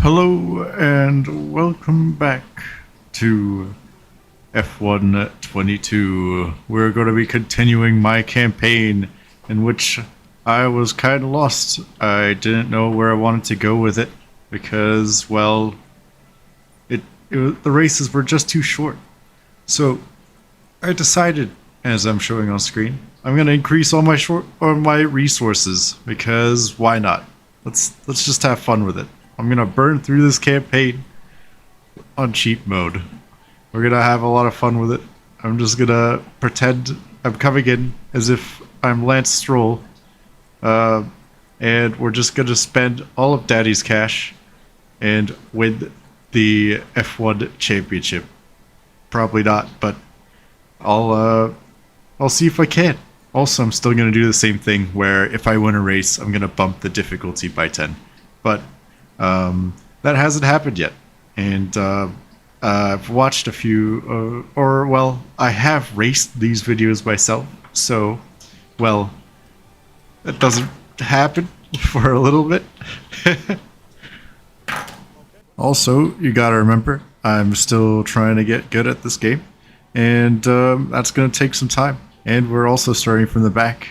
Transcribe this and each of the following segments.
Hello and welcome back to F1 22. We're going to be continuing my campaign in which I was kind of lost. I didn't know where I wanted to go with it because, well, the races were just too short. So I decided, as I'm showing on screen, I'm going to increase all my resources because why not? Let's just have fun with it. I'm gonna burn through this campaign on cheap mode. We're gonna have a lot of fun with it. I'm just gonna pretend I'm coming in as if I'm Lance Stroll, and we're just gonna spend all of Daddy's cash and win the F1 championship. Probably not, but I'll see if I can. Also, I'm still gonna do the same thing where if I win a race, I'm gonna bump the difficulty by 10. But that hasn't happened yet, and I've watched a few, I have raced these videos myself, so, well, that doesn't happen for a little bit. Also, you gotta remember, I'm still trying to get good at this game, and that's gonna take some time, and we're also starting from the back.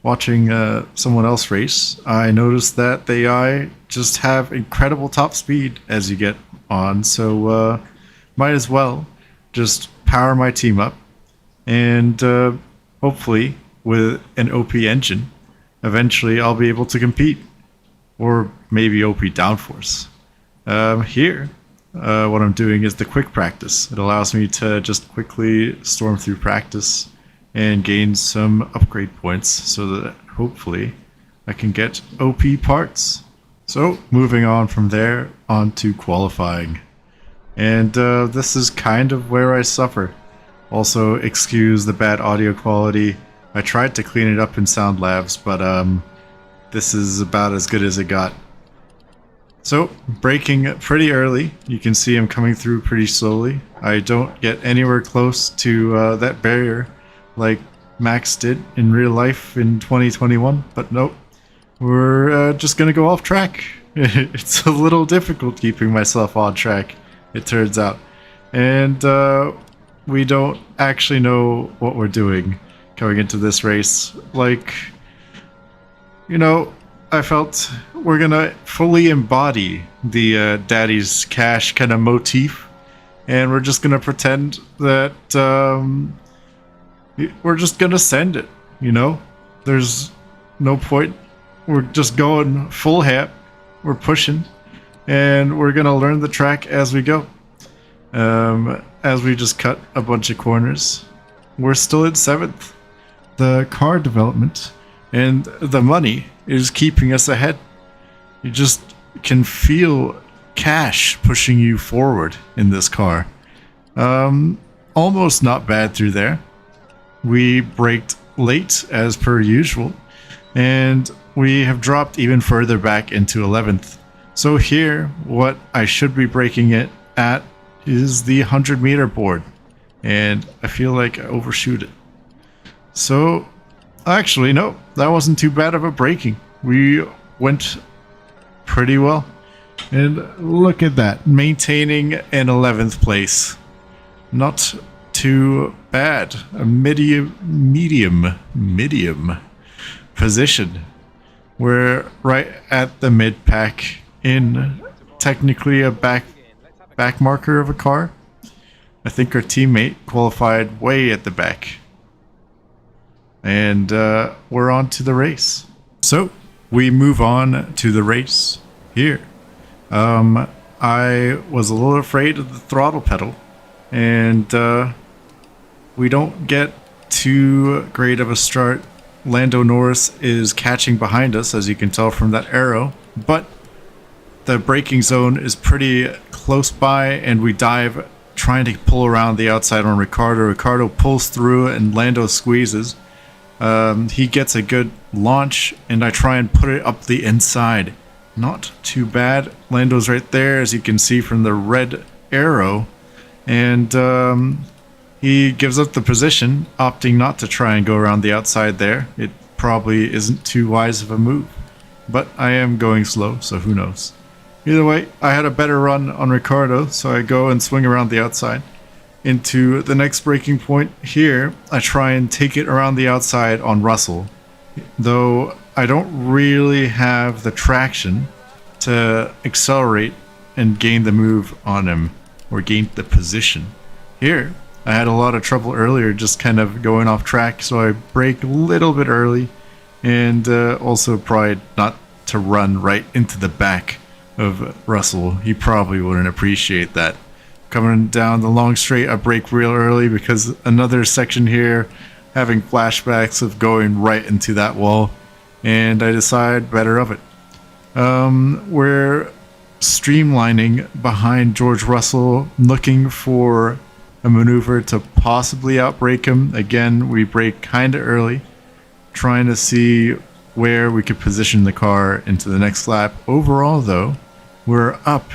Watching someone else race, I noticed that the AI just have incredible top speed as you get on, so might as well just power my team up, and hopefully with an OP engine, eventually I'll be able to compete, or maybe OP downforce. Here, what I'm doing is the quick practice. It allows me to just quickly storm through practice and gain some upgrade points so that hopefully I can get OP parts. So moving on from there on to qualifying. And this is kind of where I suffer. Also, excuse the bad audio quality. I tried to clean it up in Sound Labs, but this is about as good as it got. So, braking pretty early. You can see I'm coming through pretty slowly. I don't get anywhere close to that barrier like Max did in real life in 2021, but nope. We're just gonna go off track. It's a little difficult keeping myself on track, it turns out. And we don't actually know what we're doing going into this race. Like, you know, I felt we're gonna fully embody the Daddy's Cash kind of motif, and we're just gonna pretend that we're just gonna send it, you know? There's no point. We're just going full hat. We're pushing, and we're gonna learn the track as we go. As we just cut a bunch of corners, we're still at 7th. The car development and the money is keeping us ahead. You just can feel cash pushing you forward in this car. Almost not bad through there. We braked late as per usual, and we have dropped even further back into 11th. So here, what I should be braking it at is the 100-meter board, and I feel like I overshoot it. So, actually, no, that wasn't too bad of a braking. We went pretty well. And look at that, maintaining an 11th place. Not too bad. A medium position. We're right at the mid pack in technically a back marker of a car. I think our teammate qualified way at the back. And we're on to the race. So we move on to the race here. I was a little afraid of the throttle pedal, and we don't get too great of a start. Lando Norris is catching behind us, as you can tell from that arrow, but the braking zone is pretty close by, and we dive trying to pull around the outside on Ricciardo. Ricciardo pulls through and Lando squeezes. He gets a good launch, and I try and put it up the inside. Not too bad. Lando's right there, as you can see from the red arrow, and he gives up the position, opting not to try and go around the outside there. It probably isn't too wise of a move, but I am going slow, so who knows. Either way, I had a better run on Ricardo, so I go and swing around the outside. Into the next breaking point here, I try and take it around the outside on Russell, though I don't really have the traction to accelerate and gain the move on him, or gain the position. Here, I had a lot of trouble earlier just kind of going off track, so I brake a little bit early, and also probably not to run right into the back of Russell. He probably wouldn't appreciate that. Coming down the long straight, I brake real early because another section here having flashbacks of going right into that wall, and I decide better of it. We're streamlining behind George Russell, looking for a maneuver to possibly outbrake him. Again, we brake kind of early, trying to see where we could position the car into the next lap. Overall, though, we're up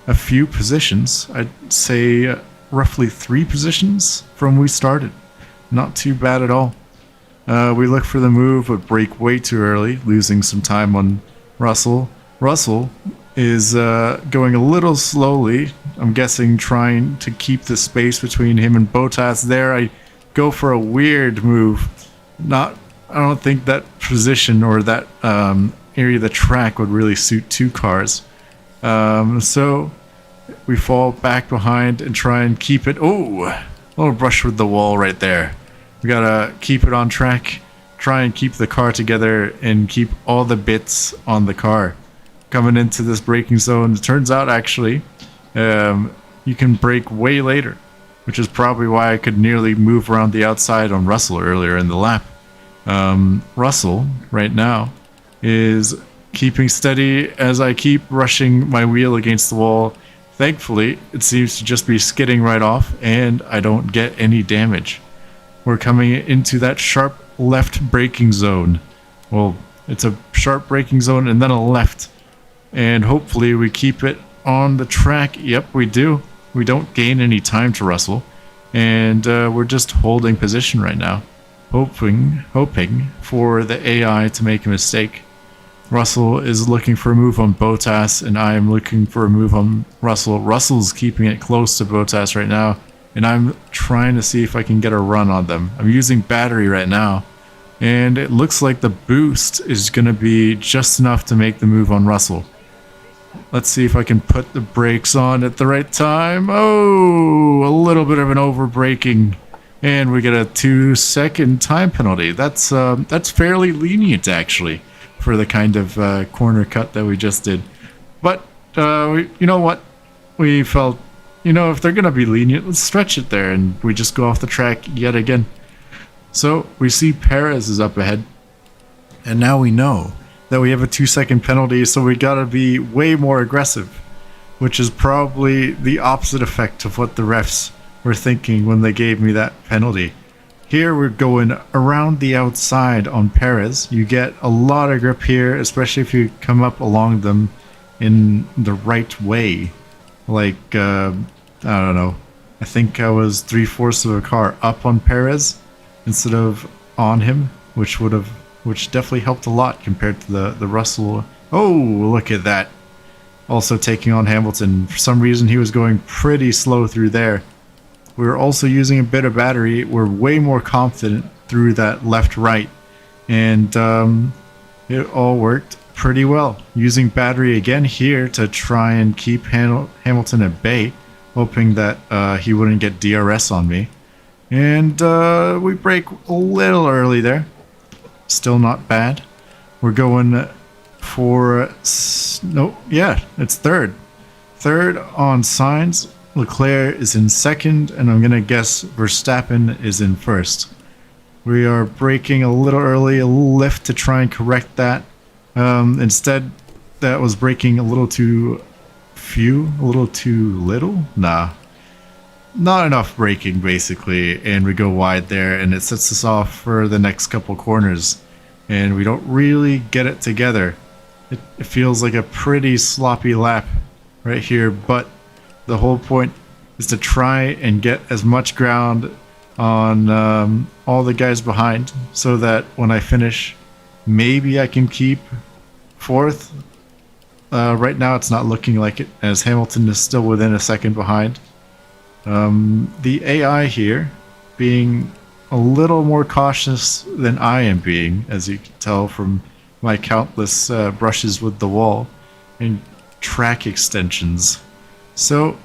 a few positions. I'd say roughly 3 positions from we started. Not too bad at all. We look for the move, but brake way too early, losing some time on Russell. Russell is going a little slowly. I'm guessing trying to keep the space between him and Bottas there. I go for a weird move. I don't think that position or that area of the track would really suit 2 cars. So we fall back behind and try and keep it. Oh, a little brush with the wall right there. We gotta keep it on track, try and keep the car together and keep all the bits on the car. Coming into this braking zone, it turns out actually you can brake way later, which is probably why I could nearly move around the outside on Russell earlier in the lap. Russell right now is keeping steady as I keep rushing my wheel against the wall. Thankfully, it seems to just be skidding right off and I don't get any damage. We're coming into that sharp left braking zone. Well, it's a sharp braking zone and then a left. And hopefully we keep it on the track. Yep, we do. We don't gain any time to Russell. And we're just holding position right now. Hoping for the AI to make a mistake. Russell is looking for a move on Bottas, and I am looking for a move on Russell. Russell's keeping it close to Bottas right now, and I'm trying to see if I can get a run on them. I'm using battery right now, and it looks like the boost is going to be just enough to make the move on Russell. Let's see if I can put the brakes on at the right time. Oh, a little bit of an over-braking. And we get a 2-second time penalty. That's fairly lenient, actually, for the kind of corner cut that we just did. But, you know what? We felt, if they're going to be lenient, let's stretch it there. And we just go off the track yet again. So we see Perez is up ahead. And now we know that we have a 2-second penalty, so we got to be way more aggressive, which is probably the opposite effect of what the refs were thinking when they gave me that penalty. Here we're going around the outside on Perez. You get a lot of grip here, especially if you come up along them in the right way. Like, I don't know. I think I was 3/4 of a car up on Perez instead of on him, which definitely helped a lot compared to the Russell. Oh, look at that. Also taking on Hamilton. For some reason, he was going pretty slow through there. We were also using a bit of battery. We're way more confident through that left-right. And it all worked pretty well. Using battery again here to try and keep Hamilton at bay, hoping that he wouldn't get DRS on me. And we brake a little early there. Still not bad. We're going for... it's third. Third on Sainz. Leclerc is in second, and I'm going to guess Verstappen is in first. We are braking a little early, a little lift to try and correct that. Instead, that was braking a little too few, a little too little? Nah. Not enough braking, basically, and we go wide there, and it sets us off for the next couple corners, and we don't really get it together. It feels like a pretty sloppy lap right here, but the whole point is to try and get as much ground on all the guys behind so that when I finish, maybe I can keep fourth. right now it's not looking like it, as Hamilton is still within a second behind. The AI here being a little more cautious than I am being, as you can tell from my countless brushes with the wall and track extensions. So,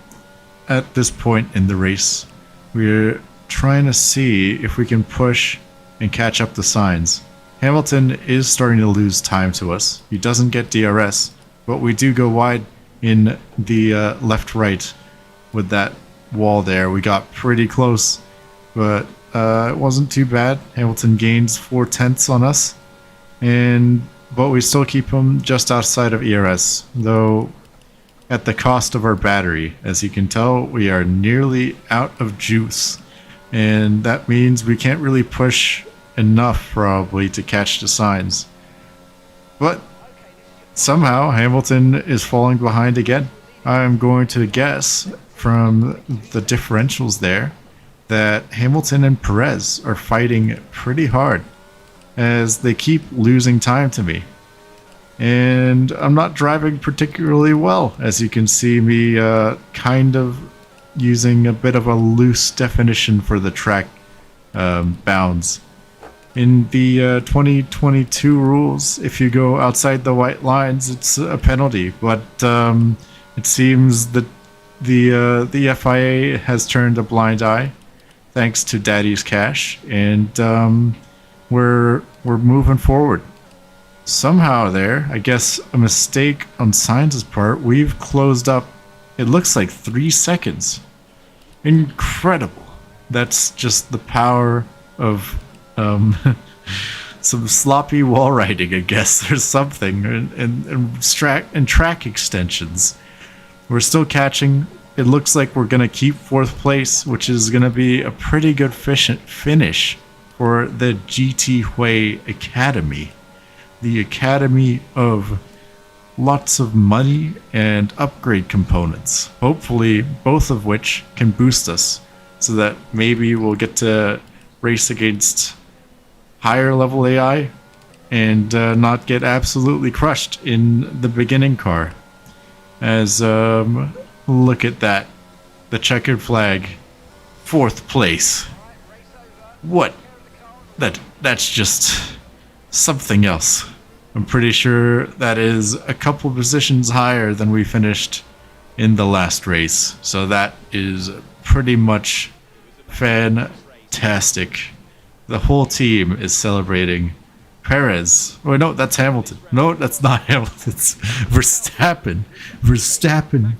at this point in the race, we're trying to see if we can push and catch up the signs. Hamilton is starting to lose time to us. He doesn't get DRS, but we do go wide in the left-right with that wall there. We got pretty close, but it wasn't too bad. Hamilton gains 4/10 on us, but we still keep him just outside of ERS, though at the cost of our battery. As you can tell, we are nearly out of juice, and that means we can't really push enough probably to catch the signs. But somehow Hamilton is falling behind again. I'm going to guess from the differentials there that Hamilton and Perez are fighting pretty hard as they keep losing time to me. And I'm not driving particularly well, as you can see me kind of using a bit of a loose definition for the track bounds. In the 2022 rules, if you go outside the white lines, it's a penalty, but it seems that the FIA has turned a blind eye, thanks to Daddy's Cash, and we're moving forward. Somehow there, I guess a mistake on Sainz's part, we've closed up, it looks like 3 seconds. Incredible. That's just the power of some sloppy wall riding, I guess, or something, and track extensions. We're still catching. It looks like we're going to keep 4th place, which is going to be a pretty good finish for the GT Hui Academy. The Academy of lots of money and upgrade components. Hopefully, both of which can boost us so that maybe we'll get to race against higher level AI and not get absolutely crushed in the beginning car. As look at that, the checkered flag, 4th place. What? That's just something else. I'm pretty sure that is a couple positions higher than we finished in the last race. So that is pretty much fantastic. The whole team is celebrating. Perez. Oh, no, that's Hamilton. No, that's not Hamilton. It's Verstappen. Verstappen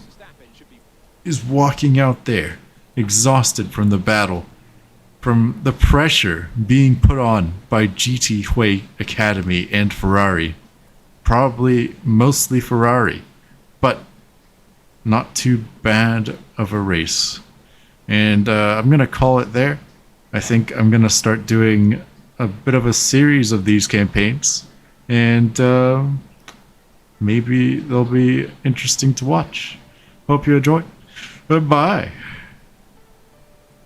is walking out there, exhausted from the battle, from the pressure being put on by GT Hui Academy and Ferrari. Probably mostly Ferrari, but not too bad of a race. And I'm going to call it there. I think I'm going to start doing a bit of a series of these campaigns, and maybe they'll be interesting to watch. Hope you enjoy. Bye.